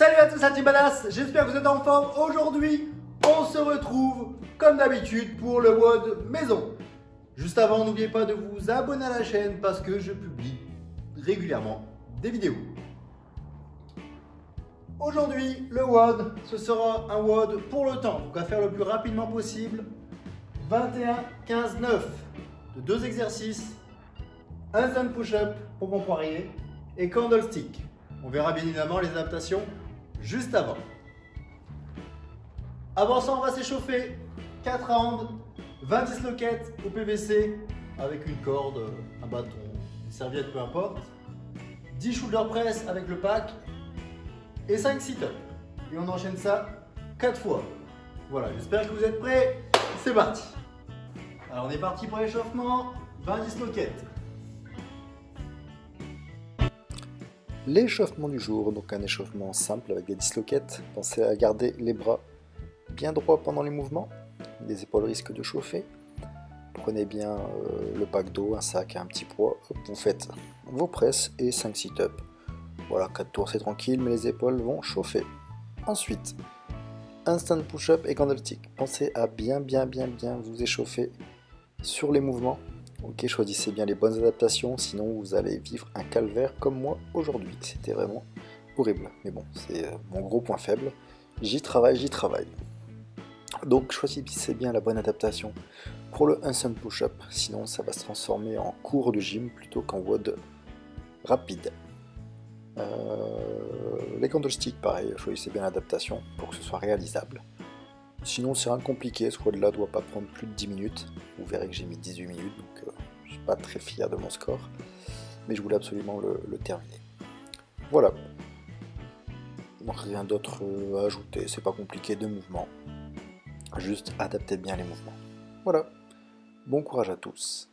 Salut à tous, la team badass, j'espère que vous êtes en forme. Aujourd'hui, on se retrouve comme d'habitude pour le WOD maison. Juste avant, n'oubliez pas de vous abonner à la chaîne parce que je publie régulièrement des vidéos. Aujourd'hui, le WOD, ce sera un WOD pour le temps. On va faire le plus rapidement possible. 21, 15, 9 de 2 exercices, handstand push-up pour mon poirier et candlestick. On verra bien évidemment les adaptations juste avant. Avant ça, on va s'échauffer. 4 rounds, 20 dislocates au PVC avec une corde, un bâton, une serviette, peu importe. 10 shoulder press avec le pack et 5 sit-ups. Et on enchaîne ça 4 fois. Voilà, j'espère que vous êtes prêts. C'est parti. Alors on est parti pour l'échauffement. 20 dislocates. L'échauffement du jour, donc un échauffement simple avec des dislocates. Pensez à garder les bras bien droits pendant les mouvements. Les épaules risquent de chauffer. Prenez bien le pack d'eau, un sac, un petit poids. Hop, vous faites vos presses et 5 sit-ups. Voilà, 4 tours c'est tranquille, mais les épaules vont chauffer. Ensuite, handstand push-up et candlestick. Pensez à bien vous échauffer sur les mouvements. Ok, choisissez bien les bonnes adaptations, sinon vous allez vivre un calvaire comme moi aujourd'hui. C'était vraiment horrible. Mais bon, c'est mon gros point faible. J'y travaille. Donc choisissez bien la bonne adaptation pour le handstand push-up, sinon ça va se transformer en cours de gym plutôt qu'en WOD rapide. Les candlesticks, pareil, choisissez bien l'adaptation pour que ce soit réalisable. Sinon c'est rien de compliqué, ce WOD-là ne doit pas prendre plus de 10 minutes. Vous verrez que j'ai mis 18 minutes, donc je ne suis pas très fier de mon score. Mais je voulais absolument le terminer. Voilà. Donc rien d'autre à ajouter, c'est pas compliqué de mouvement. Juste adaptez bien les mouvements. Voilà. Bon courage à tous.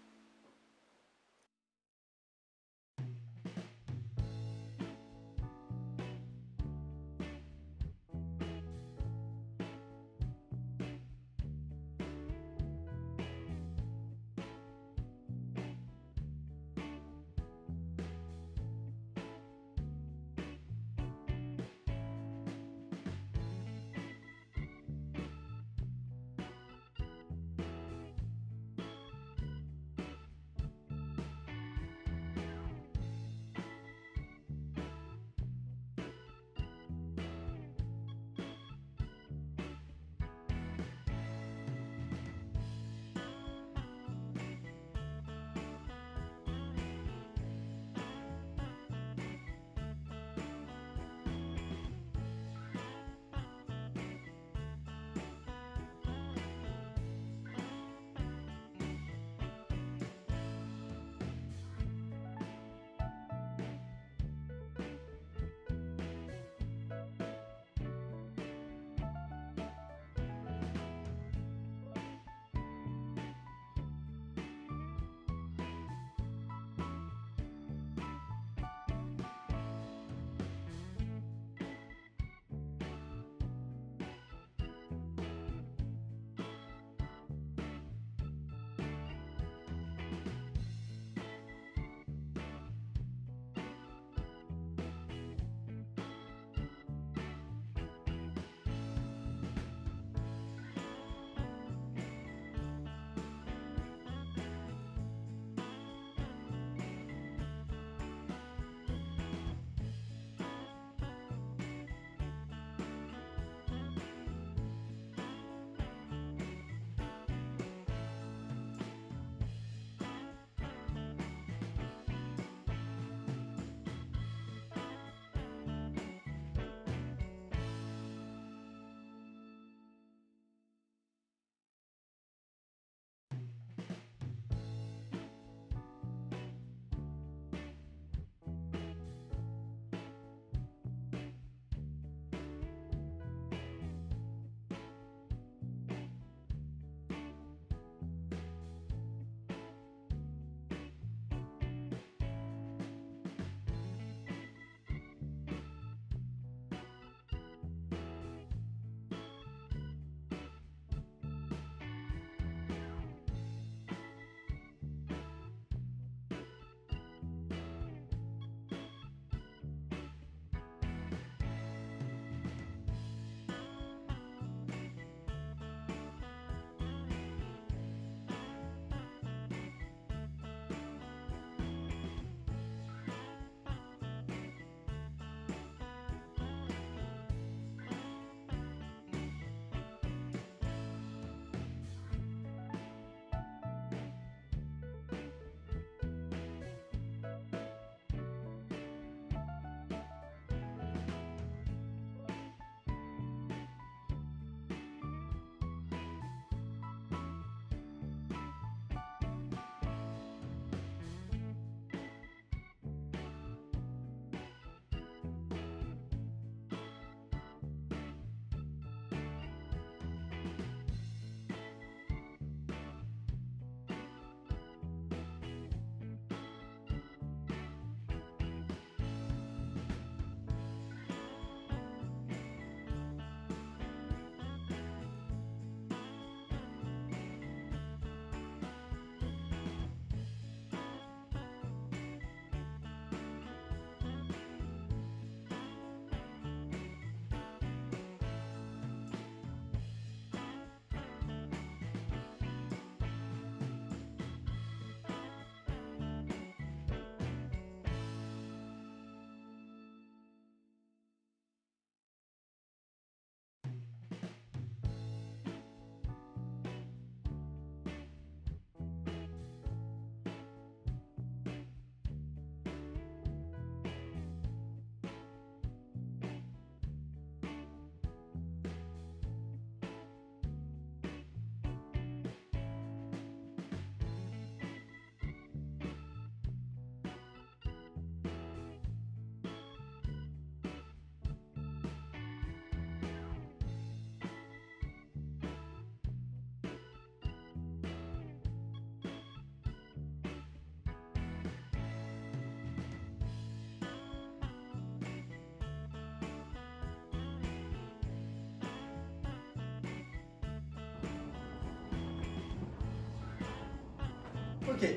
Ok.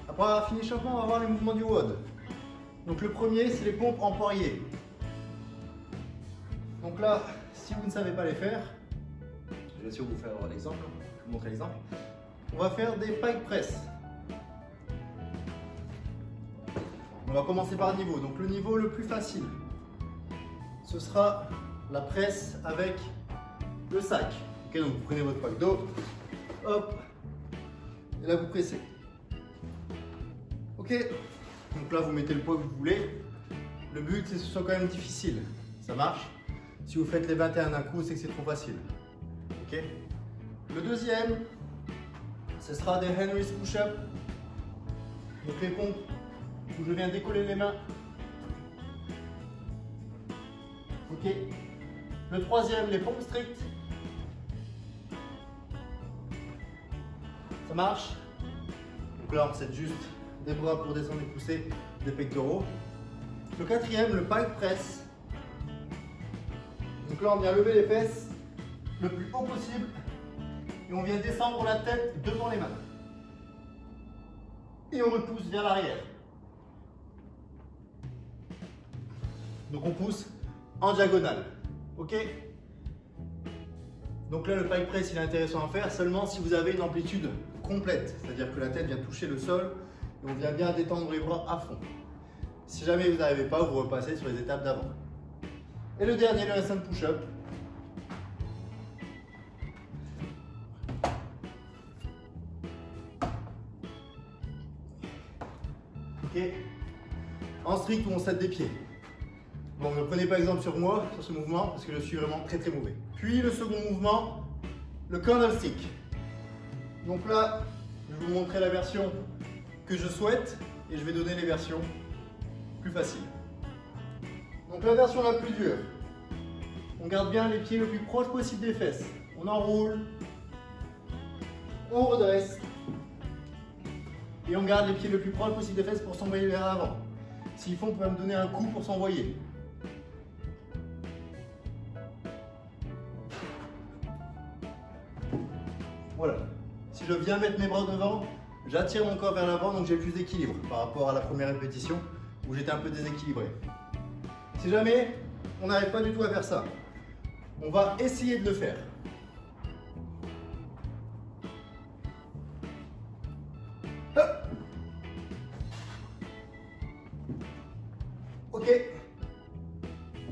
Après avoir fini l'échauffement, on va voir les mouvements du WOD. Donc le premier, c'est les pompes en poirier. Donc là, si vous ne savez pas les faire, je vais essayer de vous faire l'exemple, je vais vous montrer l'exemple. On va faire des pike press. On va commencer par niveau. Donc le niveau le plus facile, ce sera la presse avec le sac. Ok, donc vous prenez votre pack d'eau, hop, et là vous pressez. Ok, donc là vous mettez le poids que vous voulez. Le but c'est que ce soit quand même difficile. Ça marche. Si vous faites les 21 d'un coup, c'est que c'est trop facile. Ok. Le deuxième, ce sera des Henry's push-up. Donc les pompes où je viens décoller les mains. Ok. Le troisième, les pompes strictes. Ça marche. Donc là, c'est juste des bras pour descendre et pousser des pectoraux. Le quatrième, le pike press. Donc là, on vient lever les fesses le plus haut possible et on vient descendre la tête devant les mains. Et on repousse vers l'arrière. Donc on pousse en diagonale. Ok? Donc là, le pike press, il est intéressant à faire seulement si vous avez une amplitude complète. C'est-à-dire que la tête vient toucher le sol et on vient bien détendre les bras à fond. Si jamais vous n'arrivez pas, vous repassez sur les étapes d'avant. Et le dernier, le handstand push-up. Ok. En strict ou en set des pieds. Bon, ne prenez pas exemple sur moi, sur ce mouvement, parce que je suis vraiment très mauvais. Puis le second mouvement, le candlestick. Donc là, je vais vous montrer la version que je souhaite et je vais donner les versions plus faciles. Donc la version la plus dure, on garde bien les pieds le plus proche possible des fesses. On enroule, on redresse et on garde les pieds le plus proche possible des fesses pour s'envoyer vers l'avant. S'il faut, on peut me donner un coup pour s'envoyer. Voilà. Si je viens mettre mes bras devant, j'attire mon corps vers l'avant, donc j'ai plus d'équilibre par rapport à la première répétition où j'étais un peu déséquilibré. Si jamais on n'arrive pas du tout à faire ça, on va essayer de le faire. Hop. Ok.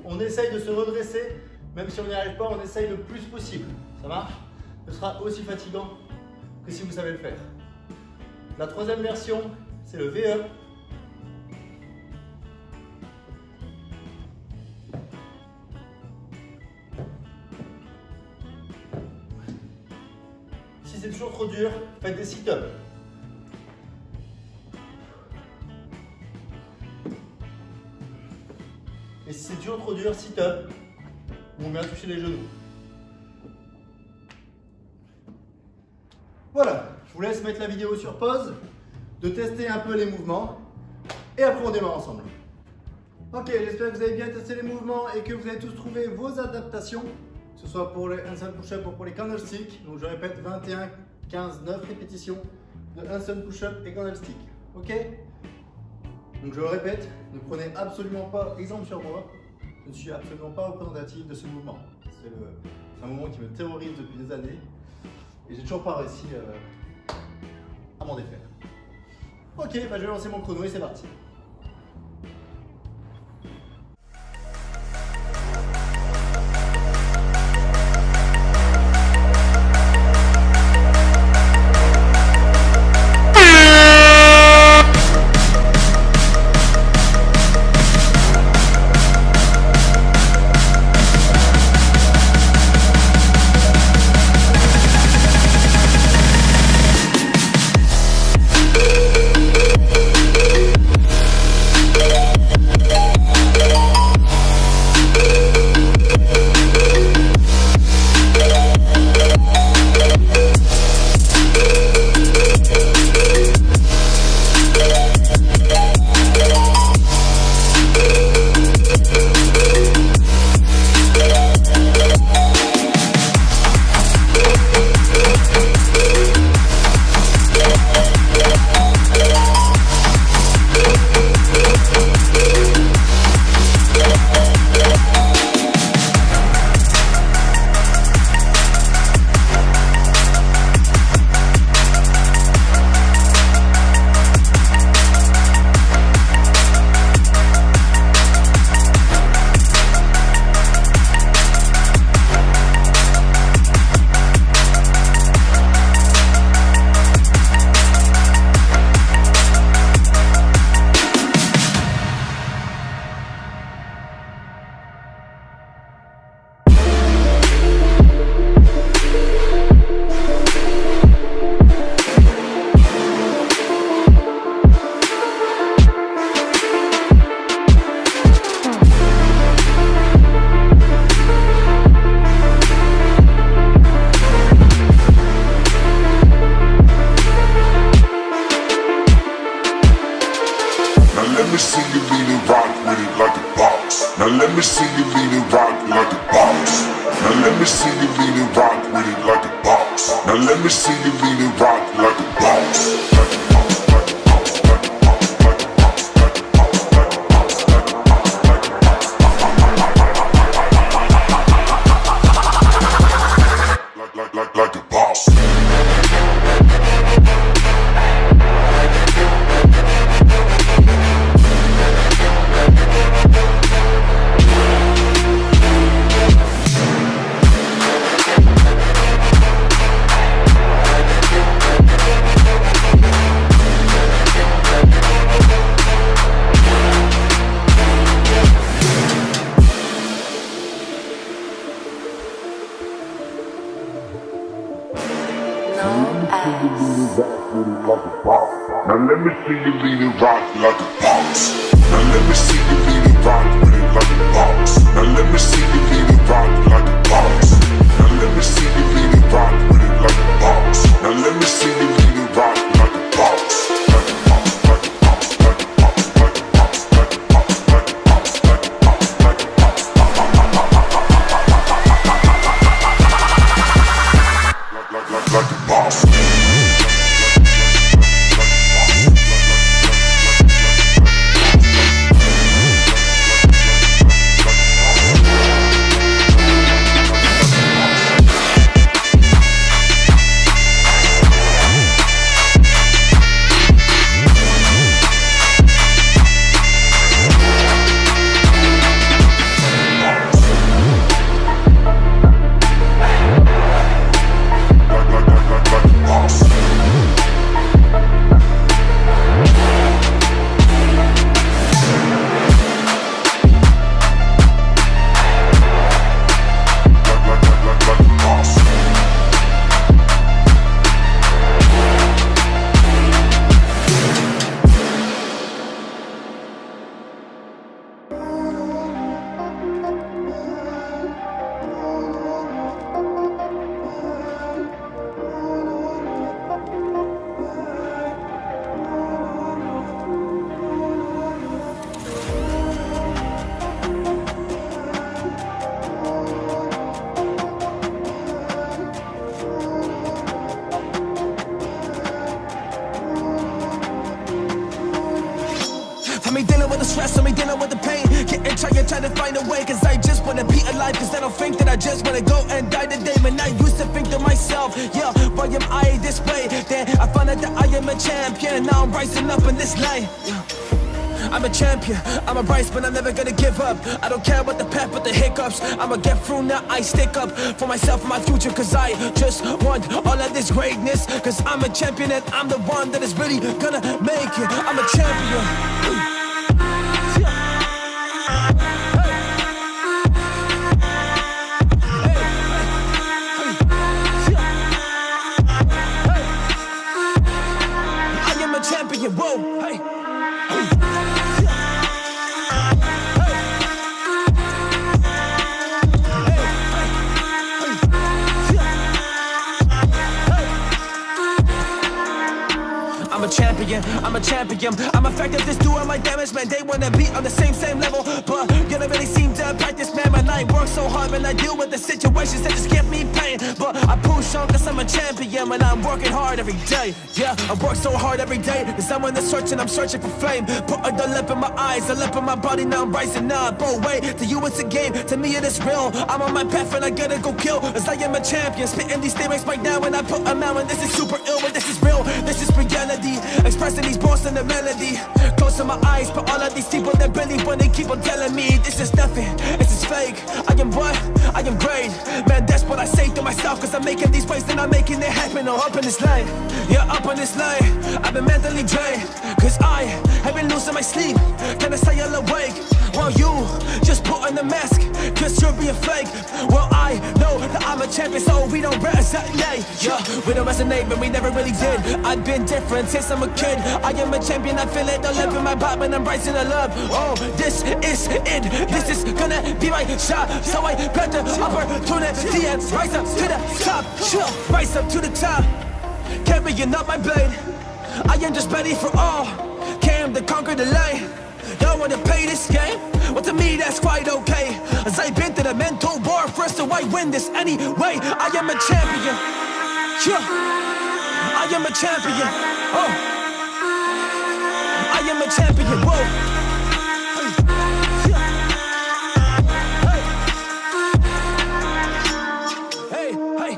On essaye de se redresser, même si on n'y arrive pas, on essaye le plus possible. Ça marche? Ce sera aussi fatigant que si vous savez le faire. La troisième version, c'est le V-up. Si c'est toujours trop dur, faites des sit-ups. Et si c'est toujours trop dur, sit-up. On vient toucher les genoux. Voilà, je vous laisse mettre la vidéo sur pause, de tester un peu les mouvements et après on démarre ensemble. Ok, j'espère que vous avez bien testé les mouvements et que vous avez tous trouvé vos adaptations, que ce soit pour les handstand push-up ou pour les candlesticks. Donc je répète, 21, 15, 9 répétitions de handstand push-up et candlestick. Ok? Donc je le répète, ne prenez absolument pas exemple sur moi, je ne suis absolument pas représentatif de ce mouvement. C'est un mouvement qui me terrorise depuis des années. Et j'ai toujours pas réussi à m'en défaire. Ok, bah je vais lancer mon chrono et c'est parti. and rock like a boss. Now let me see you lean and rock with it like a boss. Now let me see you lean and rock like a boss. Like a boss. Now let me see you lean and rock like a boss. Now let me see you lean and rock with it like a boss. Now let me see you lean and rock like a boss. Now let me see you lean and rock with it like a boss. Now let me see you lean and rock like a boss. Like a boss. Stress on me, dealing with the pain. Getting tired, trying to find a way. Cause I just wanna be alive. Cause I don't think that I just wanna go and die today. Man, I used to think to myself, yeah, why am I this way? Then I found out that I am a champion. Now I'm rising up in this light, yeah. I'm a champion, I'm a rise, but I'm never gonna give up. I don't care about the path, but the hiccups. I'ma get through now, I stick up for myself and my future. Cause I just want all of this greatness. Cause I'm a champion and I'm the one that is really gonna make it. I'm a champion. Whoa, hey, I'm a champion, I'm a champion. I'm effective, just doing my damage, man. They wanna be on the same level, but you don't really seem to practice, man. Man, I work so hard, man. I deal with the situations that just give me pain, but I push on cause I'm a champion, man. I'm working hard every day, yeah. I work so hard every day, cause I'm on the search and I'm searching for flame. Put a lip in my eyes, a lip in my body, now I'm rising up. Oh wait, to you it's a game, to me it is real. I'm on my path and I gotta go kill, cause I am a champion. Spitting these lyrics right now and I put them out, and this is super ill, and this is real, this is reality. Expressing these bars in the melody. Close to my eyes, but all of these people that really when they keep on telling me this is nothing, this is fake. I am what? I am great. Man, that's what I say to myself, cause I'm making these waves and I'm making it happen. Oh, up in this line, yeah, up on this line. I've been mentally drained, cause I have been losing my sleep. Can I stay all awake while you just put on the mask, cause you're being fake? Well, I know that I'm a champion, so we don't resonate. Yeah, we don't resonate, but we never really did. I've been different since I'm a kid. I am a champion, I feel it all up in my pop, and I'm rising to love. Oh, this is it, this is gonna be my shot. So I got the opportunity and rise up to the top. Chill, rise up to the top, carrying up my blade. I am just ready for all, came to conquer the light. Y'all wanna play this game? Well, to me, that's quite okay. As I've been to the mental war first, so I win this anyway. I am a champion. Yeah. I am a champion. Oh. I am a champion. Whoa. Hey. Hey.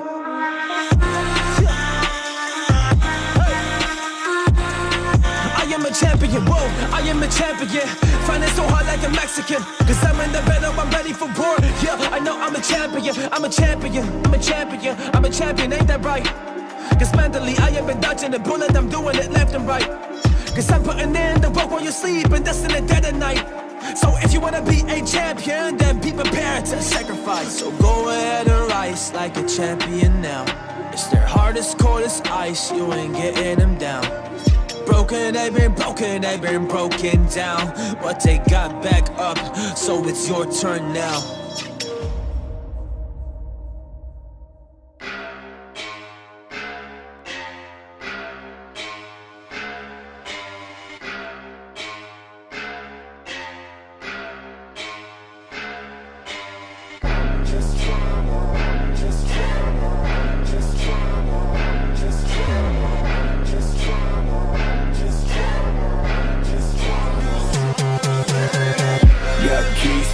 I am a champion, whoa, I am a champion. Finding so hard like a Mexican. Cause I'm in the battle, I'm ready for war. Yeah, I know I'm a champion, I'm a champion, I'm a champion, I'm a champion, ain't that right? Cause mentally I have been dodging the bullet, I'm doing it left and right. Cause I'm putting in the work while you sleep, and that's in the dead of night. So if you wanna be a champion, then be prepared to sacrifice. So go ahead and rise like a champion now. It's their hardest, coldest ice, you ain't getting them down. Broken, they've been broken down. But they got back up, so it's your turn now.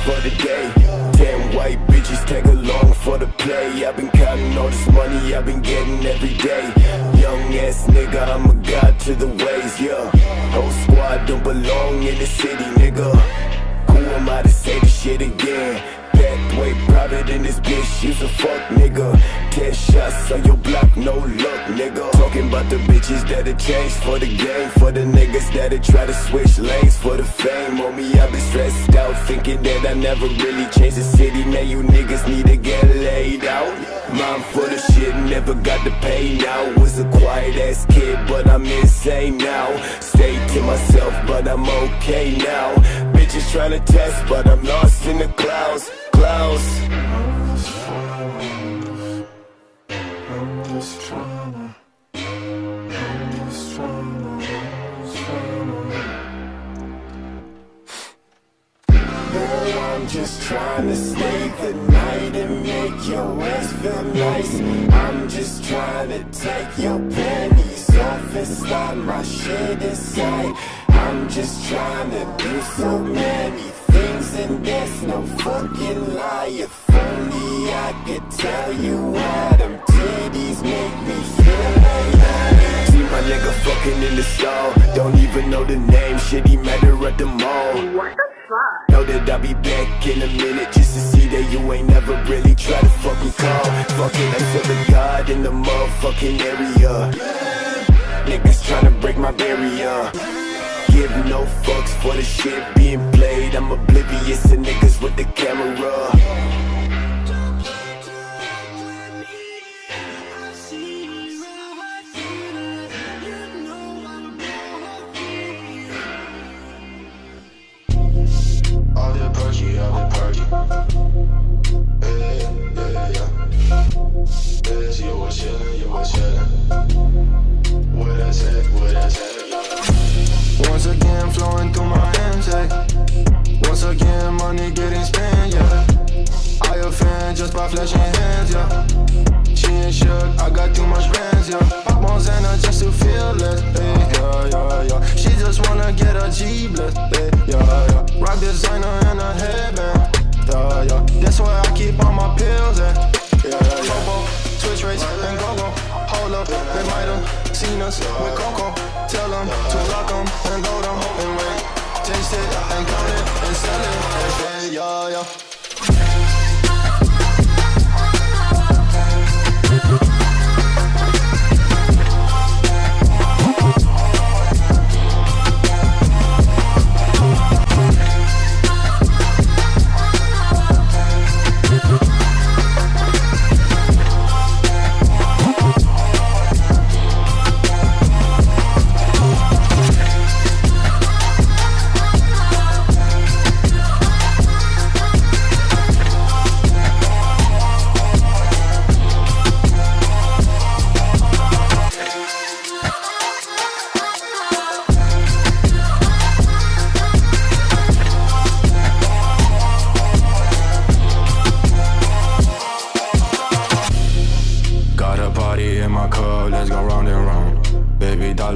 For the day, 10 white bitches tag along for the play. I've been counting all this money I've been getting every day. Young ass nigga, I'm a god to the ways, yeah. Whole squad don't belong in the city, nigga. Who am I to say this shit again? Packed way private in this bitch, you's a fuck nigga. 10 shots on your block, no luck, nigga. Talking about the bitches that'll change for the game, for the niggas that'll try to switch lanes for the fame. On me, I've been stressed out, thinking that I never really changed the city. Now you niggas need to get laid out. Mind full of shit, never got to pay now. Was a quiet ass kid, but I'm insane now. Stay to myself, but I'm okay now. Bitches trying to test, but I'm lost in the clouds. I'm just trying to stay the night and make your ass feel nice. I'm just trying to take your panties off and slide my shit inside. I'm just trying to do so many things and there's no fucking lie. If only I could tell you how them titties make me feel like. See my nigga fucking in the stall, don't even know the name, shit he met her at the mall. What the fuck? Know that I'll be back in a minute just to see that you ain't never really tried to fucking call. Fucking I feel the God in the motherfucking area. Niggas tryna break my barrier. Give no fucks for the shit being played. I'm oblivious to niggas with the camera. All the perky. Yeah, you was chillin'. What I said, Once again, flowing through my hands, hey. Once again, money getting spent, yeah. I offend just by flashing hands, yeah. She ain't shook, I got too much bands, yeah. Pop on Xana just to feel less, hey, yeah. She just wanna get a G-bless, hey, yeah. Rock designer and a headband, yeah. That's why I keep all my pills, yeah. Popo, switch rates and go-go. Hold up, they might have seen us with Coco. Tell them to lock them and load them and wait. Taste it and count it and sell it and say, yeah.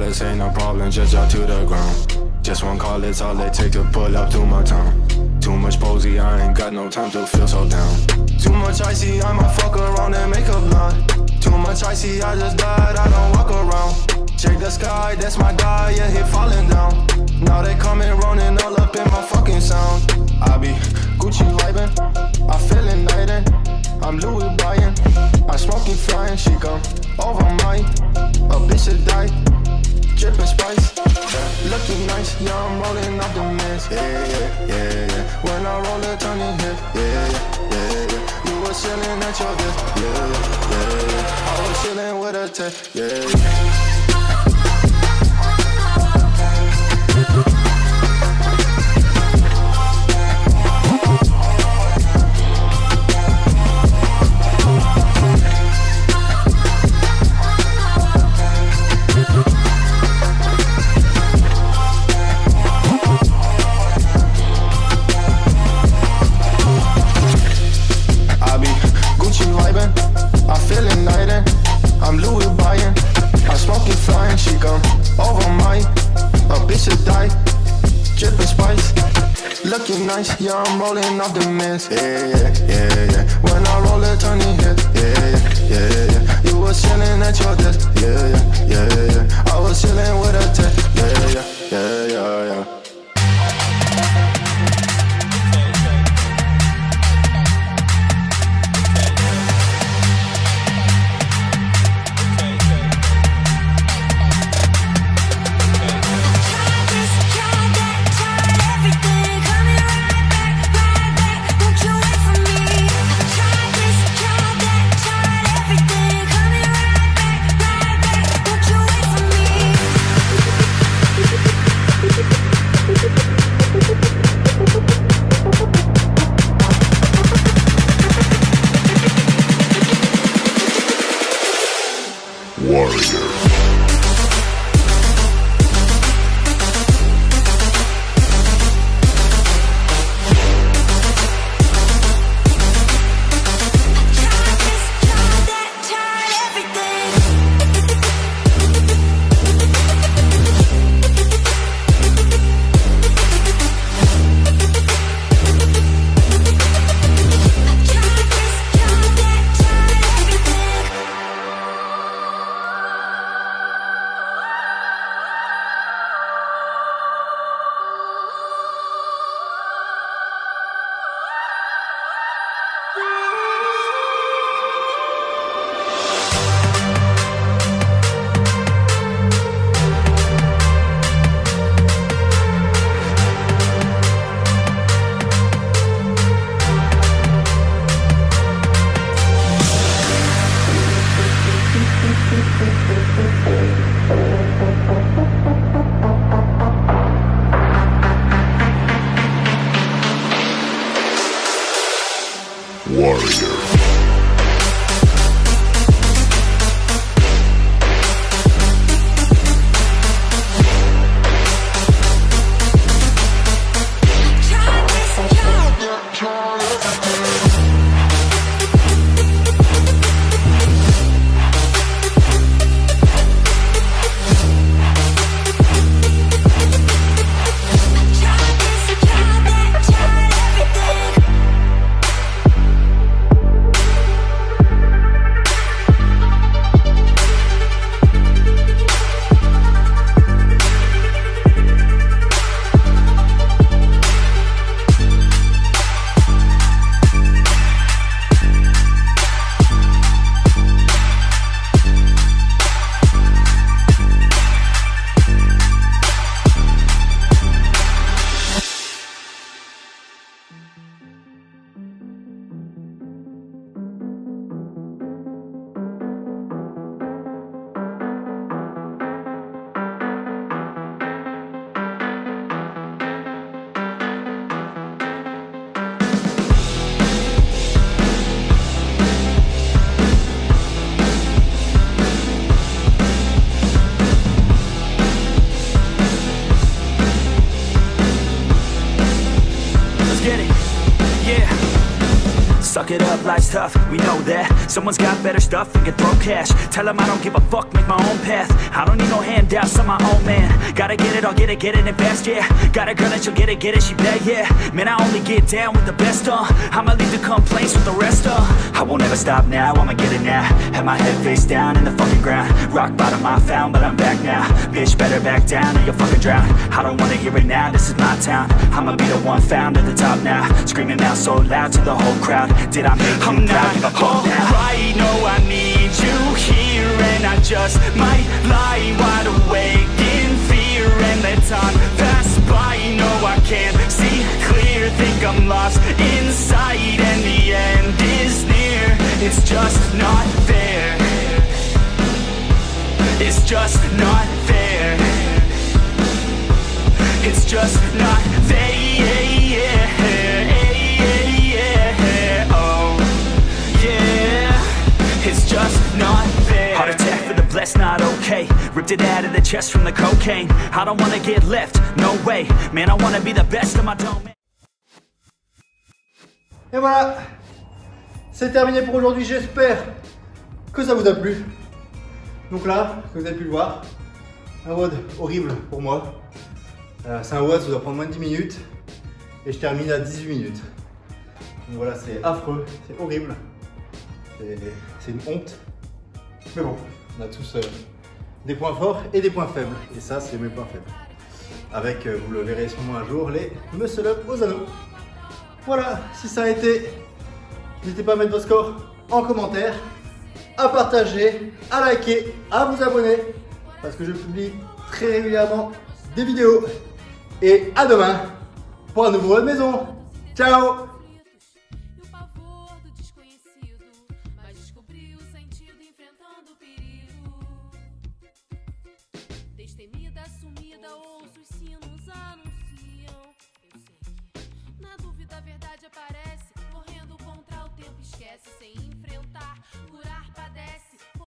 $1 ain't no problem, just drop to the ground. Just one call, it's all it take to pull up to my town. Too much posy, I ain't got no time to feel so down. Too much icy, I might fuck around and make a blunt. Too much icy, I just died, I don't walk around. Check the sky, that's my guy, yeah, he falling down. Now they coming running all up in my fucking sound. I be Gucci vibing, I feel igniting. I'm Louis buying, I smoking flying. She come over mine, a bitch to die. Drippin' spice, yeah. Looking nice, yeah, I'm rolling up the mist. Yeah. When I roll it, turn it hit. Yeah. You was chillin' at your desk. Yeah. I was chillin' with a tech. Yeah. I'm Louis buying, I smoking flying. She come over mine, a bitch to die. Drippin' spice, looking nice. Yeah, I'm rolling off the mist. Yeah. When I roll it, turn it hit. Yeah. You was chillin' at your desk. Yeah. I was chillin' with a tech. Yeah. Everything coming right back. Won't you wait for me? Suck it up, life's tough, we know that. Someone's got better stuff and can throw cash. Tell them I don't give a fuck, make my own path. I don't need no handouts, I'm my own man. Gotta get it, I'll get it in fast, yeah. Got a girl and she'll get it, she bad, yeah. Man, I only get down with the best, I'ma leave the complaints with the rest, I won't ever stop now, I'ma get it now. Have my head face down in the fucking ground. Rock bottom I found, but I'm back now. Bitch, better back down or you'll fucking drown. I don't wanna hear it now, this is my town. I'ma be the one found at the top now. Screaming out so loud to the whole crowd. Did I make you proud? Give a fuck now. Right, no, I need you here, and I just might lie wide awake in fear and let time pass by. No, I can't see clear, think I'm lost inside, and the end is near. It's just not fair. It's just not fair. It's just not fair. Oh, yeah. It's just not fair. Heart attack for the blessed, not okay. Ripped it out of the chest from the cocaine. I don't wanna get left, no way. Man, I wanna be the best of my domain. Et voilà, c'est terminé pour aujourd'hui, j'espère que ça vous a plu. Donc là, comme vous avez pu le voir, un WOD horrible pour moi. C'est un WOD, ça doit prendre moins de 10 minutes et je termine à 18 minutes. Donc voilà, c'est affreux, c'est horrible, c'est une honte. Mais bon, on a tous des points forts et des points faibles. Et ça, c'est mes points faibles. Avec, vous le verrez sûrement un jour, les muscle up aux anneaux. Voilà, si ça a été, n'hésitez pas à mettre vos scores en commentaire, à partager, à liker, à vous abonner, parce que je publie très régulièrement des vidéos. Et à demain pour un nouveau WOD maison. Ciao! Destemida, sumida, ouço os sinos anunciam. Eu sei que na dúvida a verdade aparece. Correndo contra o tempo, esquece. Sem enfrentar, curar, padece.